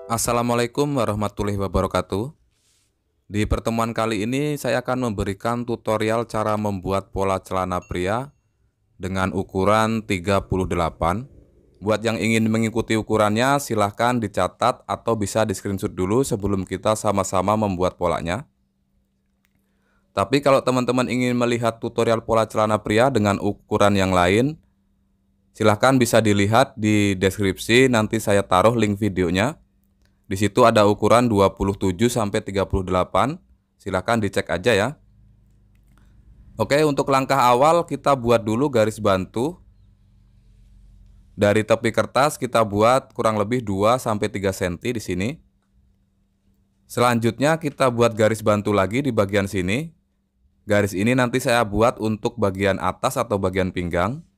Assalamualaikum warahmatullahi wabarakatuh. Di pertemuan kali ini saya akan memberikan tutorial cara membuat pola celana pria dengan ukuran 38. Buat yang ingin mengikuti ukurannya silahkan dicatat atau bisa di screenshot dulu sebelum kita sama-sama membuat polanya. Tapi kalau teman-teman ingin melihat tutorial pola celana pria dengan ukuran yang lain, silahkan bisa dilihat di deskripsi, nanti saya taruh link videonya. Di situ ada ukuran 27 sampai 38. Silahkan dicek aja ya. Oke, untuk langkah awal kita buat dulu garis bantu. Dari tepi kertas kita buat kurang lebih 2 sampai 3 cm di sini. Selanjutnya kita buat garis bantu lagi di bagian sini. Garis ini nanti saya buat untuk bagian atas atau bagian pinggang.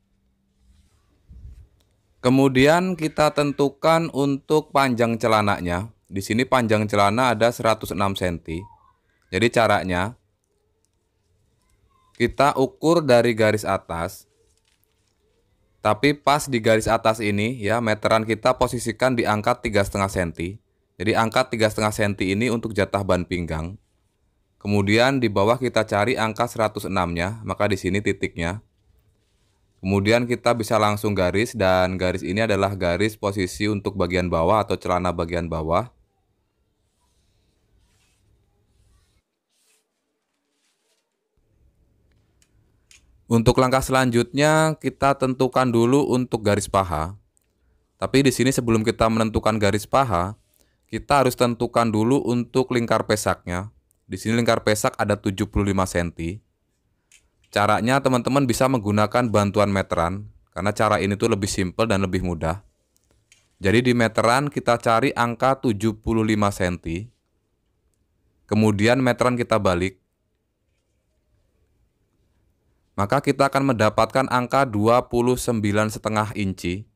Kemudian kita tentukan untuk panjang celananya. Di sini panjang celana ada 106 cm. Jadi caranya kita ukur dari garis atas. Tapi pas di garis atas ini ya, meteran kita posisikan di angka 3,5 cm. Jadi angka 3,5 cm ini untuk jatah ban pinggang. Kemudian di bawah kita cari angka 106-nya, maka di sini titiknya. Kemudian kita bisa langsung garis, dan garis ini adalah garis posisi untuk bagian bawah atau celana bagian bawah. Untuk langkah selanjutnya kita tentukan dulu untuk garis paha. Tapi di sini sebelum kita menentukan garis paha, kita harus tentukan dulu untuk lingkar pesaknya. Di sini lingkar pesak ada 75 cm. Caranya teman-teman bisa menggunakan bantuan meteran, karena cara ini tuh lebih simpel dan lebih mudah. Jadi di meteran kita cari angka 75 cm. Kemudian meteran kita balik. Maka kita akan mendapatkan angka 29,5 inci.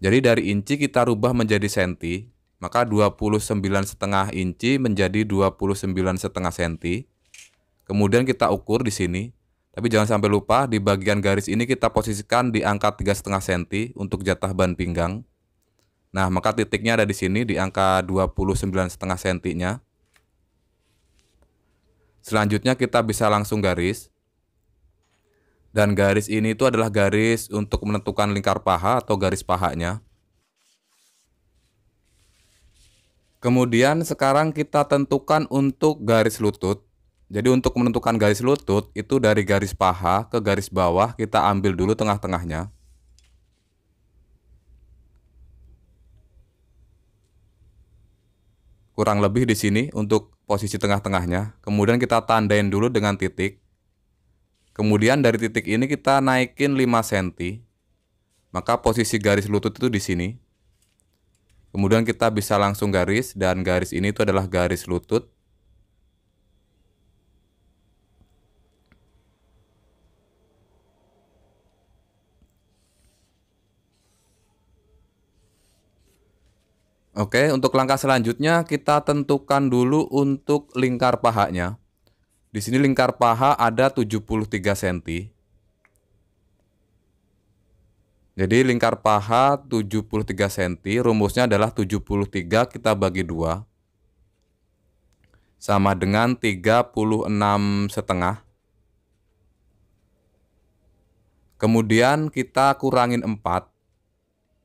Jadi dari inci kita rubah menjadi senti. Maka 29,5 inci menjadi 29,5 cm. Kemudian kita ukur di sini. Tapi jangan sampai lupa di bagian garis ini kita posisikan di angka 3,5 cm untuk jatah ban pinggang. Nah, maka titiknya ada di sini di angka 29,5 cm-nya. Selanjutnya kita bisa langsung garis. Dan garis ini itu adalah garis untuk menentukan lingkar paha atau garis pahanya. Kemudian sekarang kita tentukan untuk garis lutut. Jadi untuk menentukan garis lutut itu dari garis paha ke garis bawah kita ambil dulu tengah-tengahnya. Kurang lebih di sini untuk posisi tengah-tengahnya. Kemudian kita tandain dulu dengan titik. Kemudian dari titik ini kita naikin 5 cm. Maka posisi garis lutut itu di sini. Kemudian kita bisa langsung garis, dan garis ini itu adalah garis lutut. Oke, untuk langkah selanjutnya kita tentukan dulu untuk lingkar pahanya. Di sini lingkar paha ada 73 cm. Jadi lingkar paha 73 cm, rumusnya adalah 73 kita bagi 2. Sama dengan 36,5. Kemudian kita kurangin 4.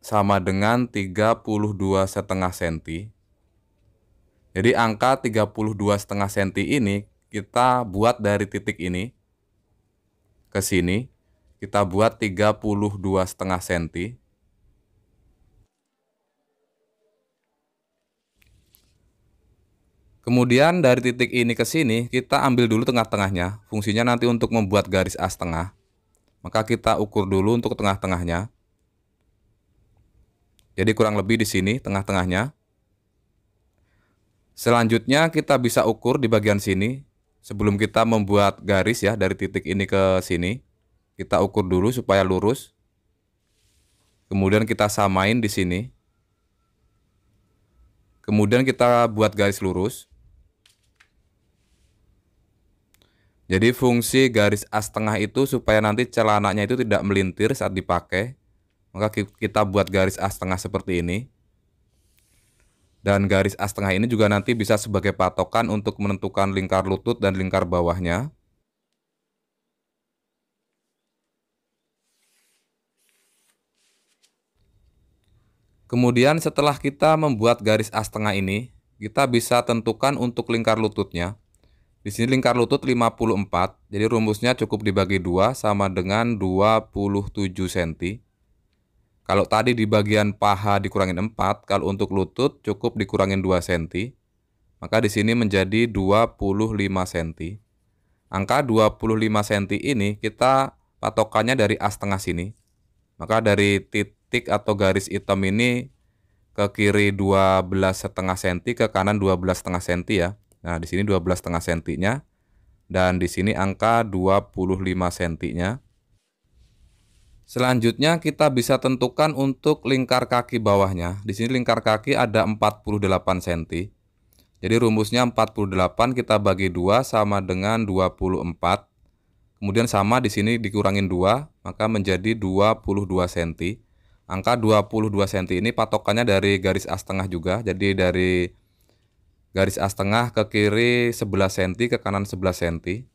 Sama dengan 32,5 cm. Jadi angka 32,5 cm ini kita buat dari titik ini ke sini. Kita buat 32,5 cm. Kemudian dari titik ini ke sini kita ambil dulu tengah-tengahnya. Fungsinya nanti untuk membuat garis as tengah. Maka kita ukur dulu untuk tengah-tengahnya. Jadi kurang lebih di sini tengah-tengahnya. Selanjutnya kita bisa ukur di bagian sini. Sebelum kita membuat garis ya dari titik ini ke sini. Kita ukur dulu supaya lurus. Kemudian kita samain di sini. Kemudian kita buat garis lurus. Jadi fungsi garis as tengah itu supaya nanti celananya itu tidak melintir saat dipakai. Maka kita buat garis as tengah seperti ini. Dan garis as tengah ini juga nanti bisa sebagai patokan untuk menentukan lingkar lutut dan lingkar bawahnya. Kemudian setelah kita membuat garis as tengah ini, kita bisa tentukan untuk lingkar lututnya. Di sini lingkar lutut 54, jadi rumusnya cukup dibagi 2 sama dengan 27 cm. Kalau tadi di bagian paha dikurangin 4, kalau untuk lutut cukup dikurangin 2 cm. Maka di sini menjadi 25 cm. Angka 25 cm ini kita patokannya dari as tengah sini. Maka dari titik atau garis hitam ini ke kiri 12,5 cm, ke kanan 12,5 cm ya. Nah, di sini 12,5 cm-nya dan di sini angka 25 cm-nya. Selanjutnya kita bisa tentukan untuk lingkar kaki bawahnya. Di sini lingkar kaki ada 48 cm. Jadi rumusnya 48 kita bagi 2 sama dengan 24. Kemudian sama di sini dikurangin 2, maka menjadi 22 cm. Angka 22 cm ini patokannya dari garis as tengah juga. Jadi dari garis as tengah ke kiri 11 cm, ke kanan 11 cm.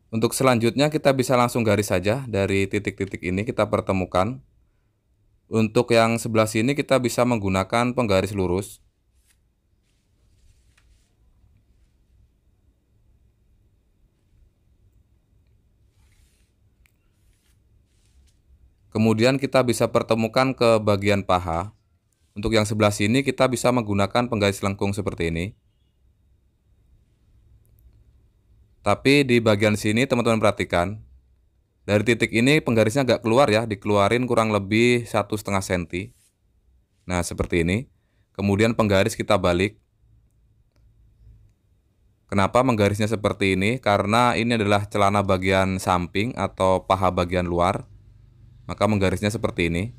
Untuk selanjutnya kita bisa langsung garis saja dari titik-titik ini kita pertemukan. Untuk yang sebelah sini kita bisa menggunakan penggaris lurus. Kemudian kita bisa pertemukan ke bagian paha. Untuk yang sebelah sini kita bisa menggunakan penggaris lengkung seperti ini. Tapi di bagian sini teman-teman perhatikan. Dari titik ini penggarisnya nggak keluar ya, dikeluarin kurang lebih 1,5 cm. Nah, seperti ini. Kemudian penggaris kita balik. Kenapa menggarisnya seperti ini? Karena ini adalah celana bagian samping atau paha bagian luar. Maka menggarisnya seperti ini.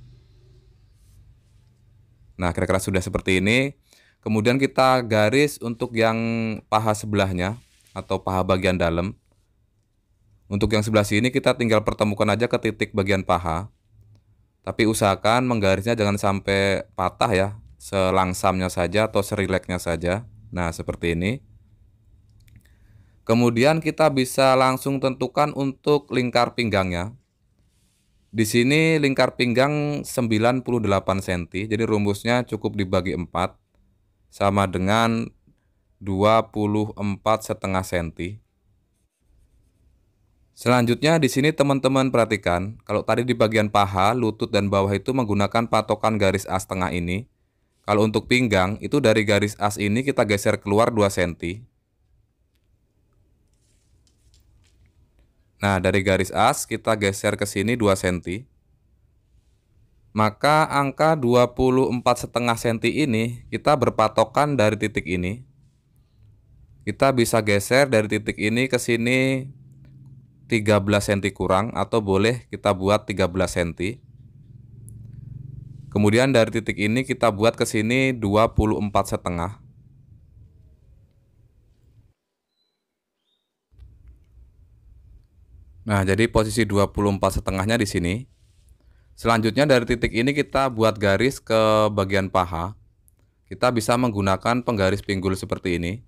Nah, kira-kira sudah seperti ini. Kemudian kita garis untuk yang paha sebelahnya atau paha bagian dalam. Untuk yang sebelah sini kita tinggal pertemukan aja ke titik bagian paha. Tapi usahakan menggarisnya jangan sampai patah ya. Selangsamnya saja atau serileksnya saja. Nah, seperti ini. Kemudian kita bisa langsung tentukan untuk lingkar pinggangnya. Di sini lingkar pinggang 98 cm. Jadi rumusnya cukup dibagi 4 sama dengan 24,5 cm. Selanjutnya di sini teman-teman perhatikan, kalau tadi di bagian paha, lutut dan bawah itu menggunakan patokan garis as tengah ini. Kalau untuk pinggang itu dari garis as ini kita geser keluar 2 cm. Nah, dari garis as kita geser ke sini 2 cm. Maka angka 24,5 cm ini kita berpatokan dari titik ini. Kita bisa geser dari titik ini ke sini 13 cm kurang atau boleh kita buat 13 cm. Kemudian dari titik ini kita buat ke sini 24,5. Nah, jadi posisi 24,5-nya di sini. Selanjutnya dari titik ini kita buat garis ke bagian paha. Kita bisa menggunakan penggaris pinggul seperti ini.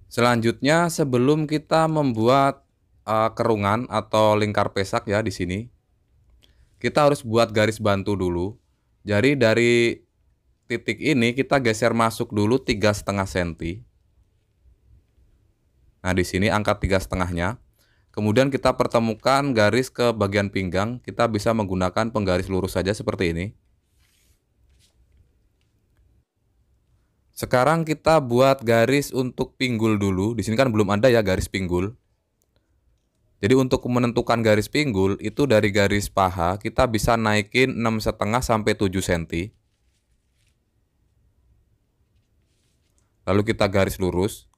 Selanjutnya sebelum kita membuat kerungan atau lingkar pesak ya di sini, kita harus buat garis bantu dulu. Jadi dari titik ini kita geser masuk dulu 3,5 cm. Nah, di sini angka 3,5-nya. Kemudian kita pertemukan garis ke bagian pinggang. Kita bisa menggunakan penggaris lurus saja seperti ini. Sekarang kita buat garis untuk pinggul dulu. Di sini kan belum ada ya garis pinggul. Jadi untuk menentukan garis pinggul itu dari garis paha kita bisa naikin 6,5 sampai 7 cm. Lalu kita garis lurus.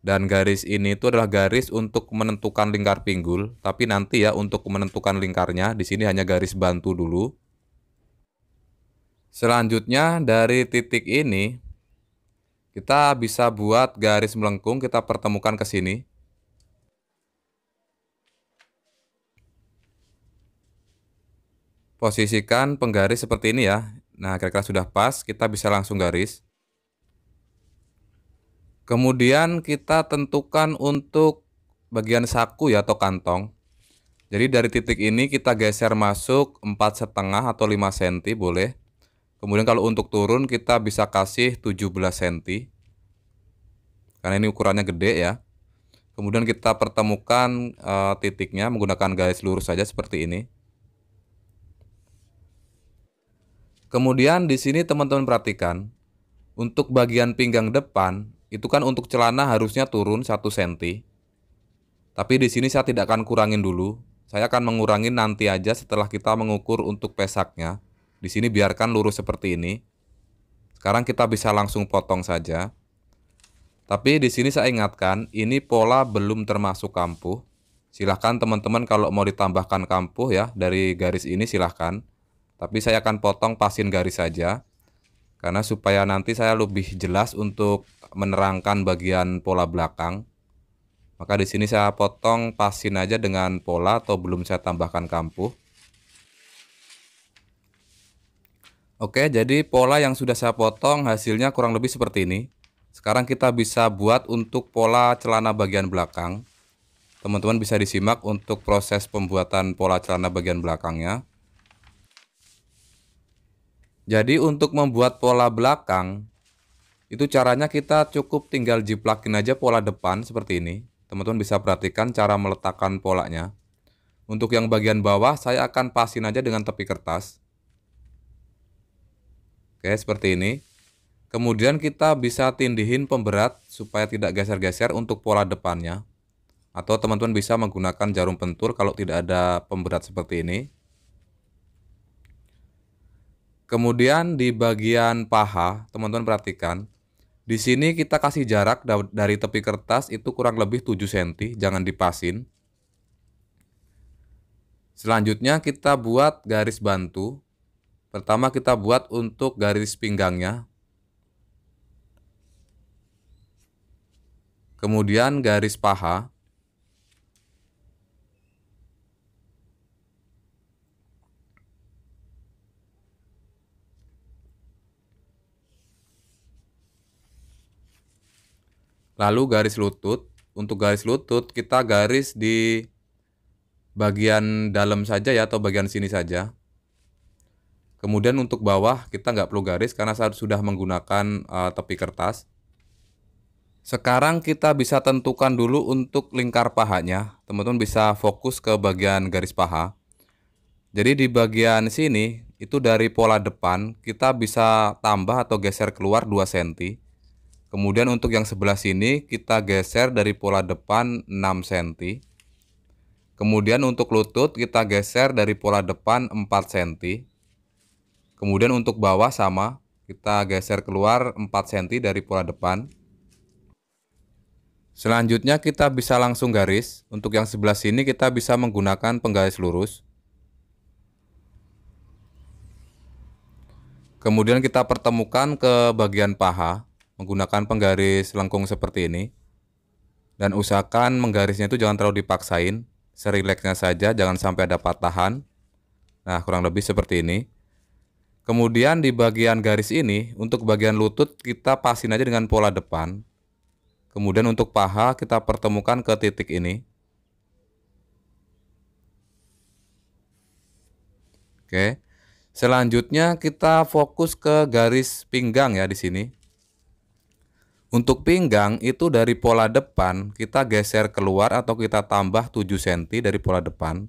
Dan garis ini itu adalah garis untuk menentukan lingkar pinggul. Tapi nanti ya untuk menentukan lingkarnya di sini hanya garis bantu dulu. Selanjutnya dari titik ini Kita bisa buat garis melengkung, kita pertemukan ke sini. Posisikan penggaris seperti ini ya. Nah, kira-kira sudah pas, kita bisa langsung garis. Kemudian kita tentukan untuk bagian saku ya atau kantong. Jadi dari titik ini kita geser masuk 4,5 atau 5 cm boleh. Kemudian kalau untuk turun kita bisa kasih 17 cm. Karena ini ukurannya gede ya. Kemudian kita pertemukan titiknya menggunakan garis lurus saja seperti ini. Kemudian di sini teman-teman perhatikan, untuk bagian pinggang depan itu kan untuk celana harusnya turun 1 cm. Tapi di sini saya tidak akan kurangin dulu. Saya akan mengurangi nanti aja setelah kita mengukur untuk pesaknya. Di sini biarkan lurus seperti ini. Sekarang kita bisa langsung potong saja. Tapi di sini saya ingatkan, ini pola belum termasuk kampuh. Silahkan teman-teman kalau mau ditambahkan kampuh ya dari garis ini silahkan. Tapi saya akan potong pasin garis saja. Karena supaya nanti saya lebih jelas untuk menerangkan bagian pola belakang. Maka di sini saya potong pasin aja dengan pola atau belum saya tambahkan kampuh. Oke, jadi pola yang sudah saya potong hasilnya kurang lebih seperti ini. Sekarang kita bisa buat untuk pola celana bagian belakang. Teman-teman bisa disimak untuk proses pembuatan pola celana bagian belakangnya. Jadi untuk membuat pola belakang, itu caranya kita cukup tinggal jiplakin aja pola depan seperti ini. Teman-teman bisa perhatikan cara meletakkan polanya. Untuk yang bagian bawah saya akan pasin aja dengan tepi kertas. Oke, seperti ini. Kemudian kita bisa tindihin pemberat supaya tidak geser-geser untuk pola depannya. Atau teman-teman bisa menggunakan jarum pentul kalau tidak ada pemberat seperti ini. Kemudian di bagian paha, teman-teman perhatikan. Di sini kita kasih jarak dari tepi kertas itu kurang lebih 7 cm, jangan dipasin. Selanjutnya kita buat garis bantu. Pertama kita buat untuk garis pinggangnya. Kemudian garis paha. Lalu garis lutut. Untuk garis lutut kita garis di bagian dalam saja ya atau bagian sini saja. Kemudian untuk bawah kita nggak perlu garis karena saya sudah menggunakan tepi kertas. Sekarang kita bisa tentukan dulu untuk lingkar pahanya. Teman-teman bisa fokus ke bagian garis paha. Jadi di bagian sini itu dari pola depan kita bisa tambah atau geser keluar 2 cm. Kemudian untuk yang sebelah sini kita geser dari pola depan 6 cm. Kemudian untuk lutut kita geser dari pola depan 4 cm. Kemudian untuk bawah sama, kita geser keluar 4 cm dari pola depan. Selanjutnya kita bisa langsung garis. Untuk yang sebelah sini kita bisa menggunakan penggaris lurus. Kemudian kita pertemukan ke bagian paha menggunakan penggaris lengkung seperti ini. Dan usahakan menggarisnya itu jangan terlalu dipaksain, serileksnya saja, jangan sampai ada patahan. Nah, kurang lebih seperti ini. Kemudian di bagian garis ini, untuk bagian lutut kita pasin aja dengan pola depan. Kemudian untuk paha kita pertemukan ke titik ini. Oke. Selanjutnya kita fokus ke garis pinggang ya di sini. Untuk pinggang itu dari pola depan kita geser keluar atau kita tambah 7 cm dari pola depan.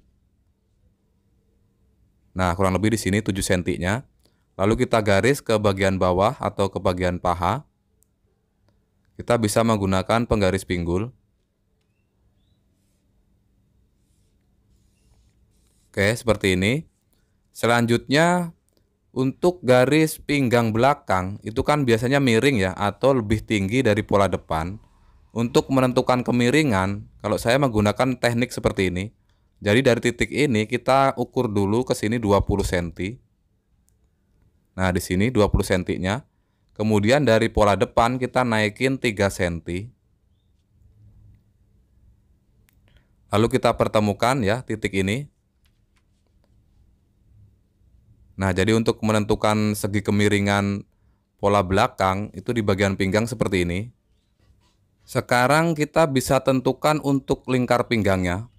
Nah, kurang lebih di sini 7 cm-nya. Lalu kita garis ke bagian bawah atau ke bagian paha. Kita bisa menggunakan penggaris pinggul. Oke, seperti ini. Selanjutnya untuk garis pinggang belakang itu kan biasanya miring ya atau lebih tinggi dari pola depan. Untuk menentukan kemiringan, kalau saya menggunakan teknik seperti ini. Jadi dari titik ini kita ukur dulu ke sini 20 cm. Nah, di sini 20 cm-nya. Kemudian dari pola depan kita naikin 3 cm. Lalu kita pertemukan ya titik ini. Nah, jadi untuk menentukan segi kemiringan pola belakang itu di bagian pinggang seperti ini. Sekarang kita bisa tentukan untuk lingkar pinggangnya.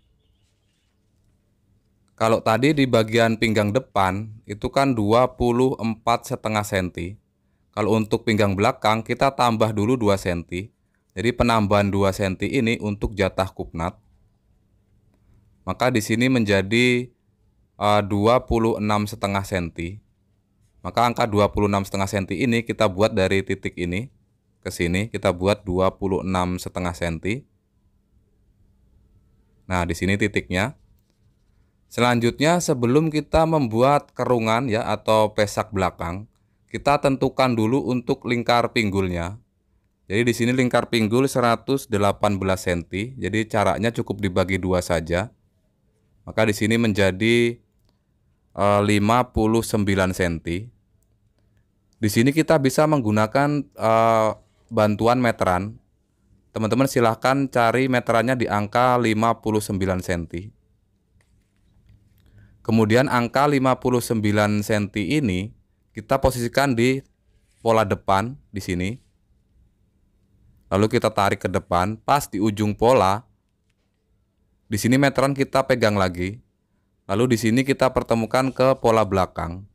Kalau tadi di bagian pinggang depan itu kan 24,5 cm. Kalau untuk pinggang belakang kita tambah dulu 2 cm. Jadi penambahan 2 cm ini untuk jatah kupnat. Maka di sini menjadi 26,5 cm. Maka angka 26,5 cm ini kita buat dari titik ini ke sini, kita buat 26,5 cm. Nah, di sini titiknya. Selanjutnya sebelum kita membuat kerungan ya atau pesak belakang, kita tentukan dulu untuk lingkar pinggulnya. Jadi di sini lingkar pinggul 118 cm. Jadi caranya cukup dibagi 2 saja. Maka di sini menjadi 59 cm. Di sini kita bisa menggunakan bantuan meteran. Teman-teman silahkan cari meterannya di angka 59 cm. Kemudian angka 59 cm ini kita posisikan di pola depan di sini. Lalu kita tarik ke depan, pas di ujung pola. Di sini meteran kita pegang lagi. Lalu di sini kita pertemukan ke pola belakang.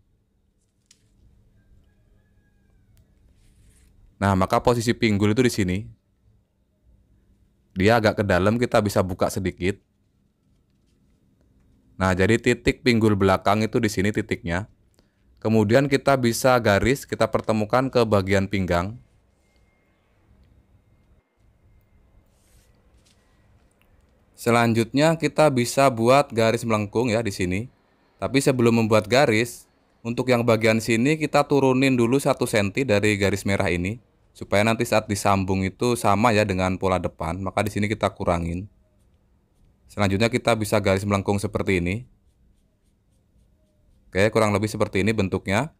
Nah, maka posisi pinggul itu di sini. Dia agak ke dalam, kita bisa buka sedikit. Nah, jadi titik pinggul belakang itu di sini titiknya. Kemudian kita bisa garis, kita pertemukan ke bagian pinggang. Selanjutnya kita bisa buat garis melengkung ya di sini. Tapi sebelum membuat garis, untuk yang bagian sini kita turunin dulu 1 cm dari garis merah ini, supaya nanti saat disambung itu sama ya dengan pola depan. Maka di sini kita kurangin. Selanjutnya kita bisa garis melengkung seperti ini. Oke, kurang lebih seperti ini bentuknya.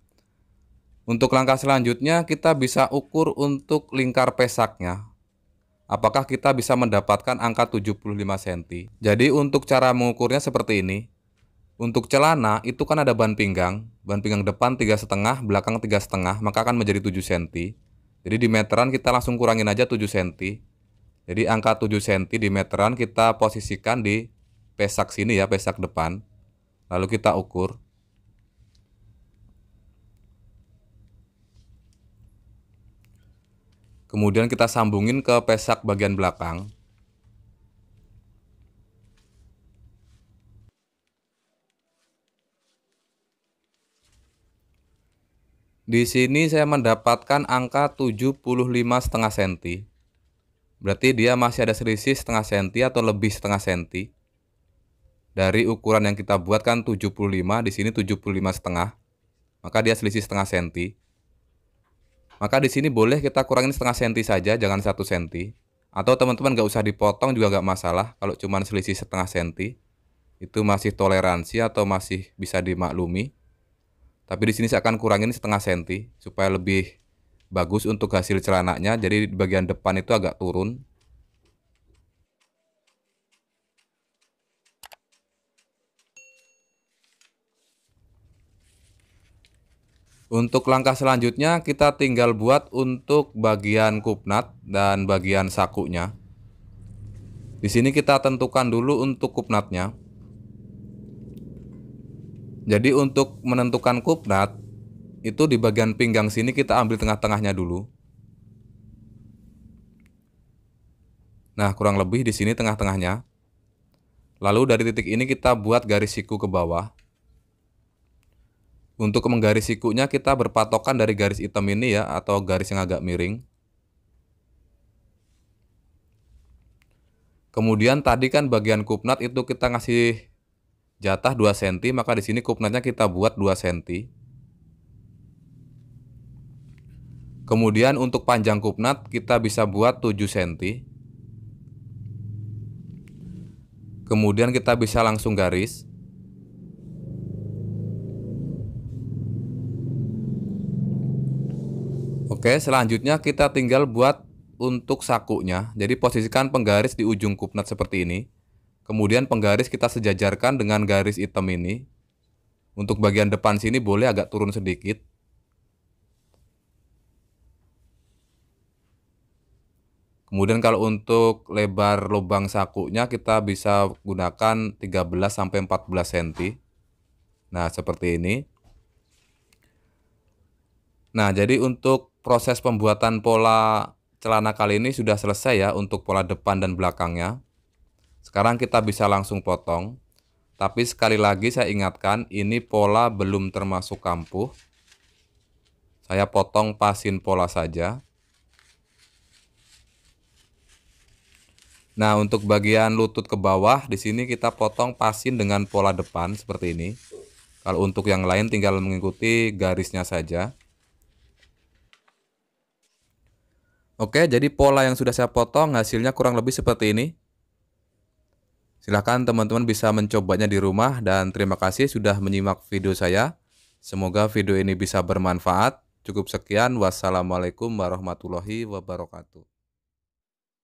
Untuk langkah selanjutnya kita bisa ukur untuk lingkar pesaknya. Apakah kita bisa mendapatkan angka 75 cm. Jadi untuk cara mengukurnya seperti ini. Untuk celana itu kan ada ban pinggang depan 3,5, belakang 3,5, maka akan menjadi 7 cm. Jadi di meteran kita langsung kurangin aja 7 cm. Jadi angka 7 cm di meteran kita posisikan di pesak sini ya, pesak depan. Lalu kita ukur. Kemudian kita sambungin ke pesak bagian belakang. Di sini saya mendapatkan angka 75,5 cm. Berarti dia masih ada selisih setengah senti atau lebih setengah senti. Dari ukuran yang kita buat kan 75, di sini 75,5. Maka dia selisih setengah senti. Maka di sini boleh kita kurangin setengah senti saja, jangan 1 senti. Atau teman-teman nggak usah dipotong juga nggak masalah. Kalau cuma selisih setengah senti, itu masih toleransi atau masih bisa dimaklumi. Tapi di sini saya akan kurangin setengah senti supaya lebih bagus untuk hasil celananya. Jadi di bagian depan itu agak turun. Untuk langkah selanjutnya kita tinggal buat untuk bagian kupnat dan bagian sakunya. Di sini kita tentukan dulu untuk kupnatnya. Jadi untuk menentukan kupnat itu di bagian pinggang sini kita ambil tengah-tengahnya dulu. Nah, kurang lebih di sini tengah-tengahnya. Lalu dari titik ini kita buat garis siku ke bawah. Untuk menggaris sikunya kita berpatokan dari garis hitam ini ya, atau garis yang agak miring. Kemudian tadi kan bagian kupnat itu kita ngasih jatah 2 cm, maka di sini kupnatnya kita buat 2 cm. Kemudian untuk panjang kupnat kita bisa buat 7 cm. Kemudian kita bisa langsung garis. Oke, selanjutnya kita tinggal buat untuk sakunya. Jadi posisikan penggaris di ujung kupnat seperti ini. Kemudian penggaris kita sejajarkan dengan garis hitam ini. Untuk bagian depan sini boleh agak turun sedikit. Kemudian kalau untuk lebar lubang sakunya kita bisa gunakan 13-14 cm. Nah, seperti ini. Nah, jadi untuk proses pembuatan pola celana kali ini sudah selesai ya untuk pola depan dan belakangnya. Sekarang kita bisa langsung potong. Tapi sekali lagi saya ingatkan, ini pola belum termasuk kampuh. Saya potong pasin pola saja. Nah, untuk bagian lutut ke bawah, di sini kita potong pasin dengan pola depan seperti ini. Kalau untuk yang lain tinggal mengikuti garisnya saja. Oke, jadi pola yang sudah saya potong hasilnya kurang lebih seperti ini. Silahkan teman-teman bisa mencobanya di rumah dan terima kasih sudah menyimak video saya. Semoga video ini bisa bermanfaat. Cukup sekian. Wassalamualaikum warahmatullahi wabarakatuh.